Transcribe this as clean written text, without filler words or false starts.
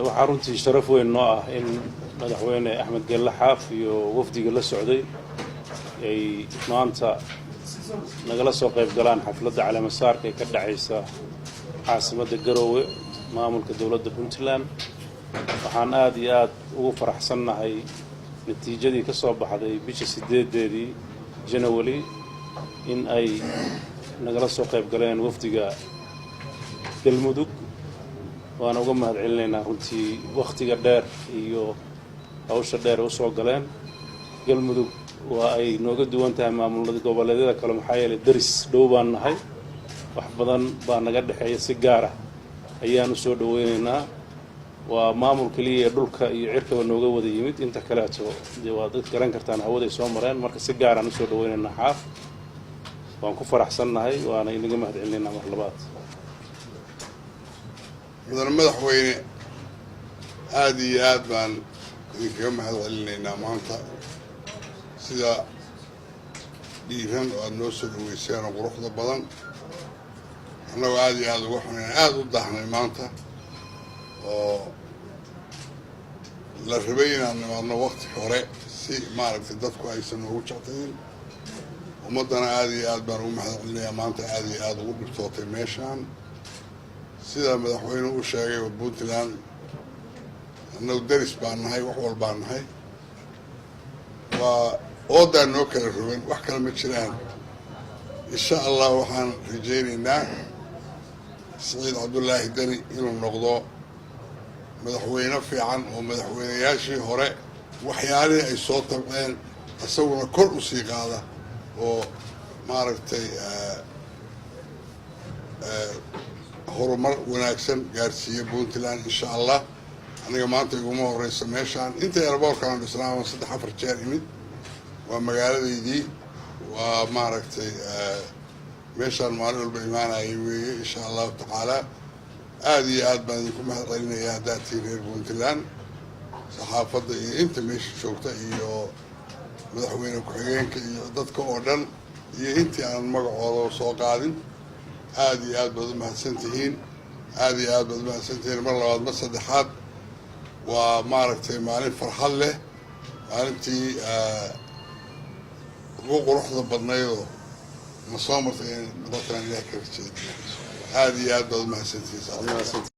waxaa runtii sharaf weyn noo ah in madaxweyne Axmed Gelle Xaaf iyo wafdiga la socday ay maanta nagala soo qayb galaan xafladda caleemasaarka ee ka dhacaysa caasimadda Garowe maamulka dawladda Puntland. waxaan aad iyo aad ugu faraxsanahay natiijadii ka soo baxday bisha 8 January in ay nagala soo qayb galeen wafdiga Galmudug. waan uga mahadcelinaynaa runtii waqtiga dheer iyo hawsha dheer u soo galeen. Galmudug waa ay nooga duwan tahay maamulada goboleedyada kale maxaa yeelay daris dhow baan nahay, wax badan baa naga dhaxeeya, si gaar ah ayaan u soo dhaweynaynaa. waa maamul kaliya dhulka iyo cirkaba nooga wada yimid, inta kale waa dad garan kartaan hawada ay soo mareen, marka si gaar ah u soo dhaweynaynaa Xaaf. waan ku faraxsanahay waana inaga mahadcelinaynaa mar labaad. مدن مدحوينه aad iyo aad baan idinkaga mahadcelinaynaa maanta sida dhiiran oo aad noo soo dhaweyseen oo quruxda badan. annagu aad iyo aad ugu xuneen aad u daahnay maanta oo la rabay inaan nimaadno waqti hore si maaragtay dadku aysan ugu jectayn. ummadana aad iyo aad baan ugu mahadcelinayaa maanta aad iyo aad ugu dhibtootay meeshaan. sida madaxweynuhu u sheegay Puntland annagu daris baan nahay, wax walbaan nahay, waa oodaan noo kala rogan, wax kale ma jiraan. insha allah waxaan rajaynaynaa Saciid Cabdullaahi Deni inuu noqdo madaxweyne fiican oo madaxweynayaashii hore waxyaalihii ay soo tabceen isaguna kor u sii qaada oo maaragtay horumar wanaagsan gaarsiiya Puntland insha allah. aniga maanta iguma horeysa meeshaan inta airportkan dhisnaa 3-4 jeer imid. waa magaaladeydii, waa maaragtay meeshaan maalin walba imaanayay weeye insha allahu tacaala. aad iyo aad baan idinku mahadcelinayaa haddaad tihiin reer Puntland, saxaafadda iyo inta meesha joogta iyo madaxweyne ku-xigeenka iyo dadka oo dhan iyo intii aan magacooda soo qaadin. aad iyo aad baad u mahadsantihiin, aad iyo aad baad u mahadsantihiin. mar labaad mar saddexaad waa maaragtay maalin farxad leh, maalintii ugu quruxda badnaydoo ma soo martay in noqotaan ilaah ka rajeedina. aad iyo aad baad u mahadsantihiin.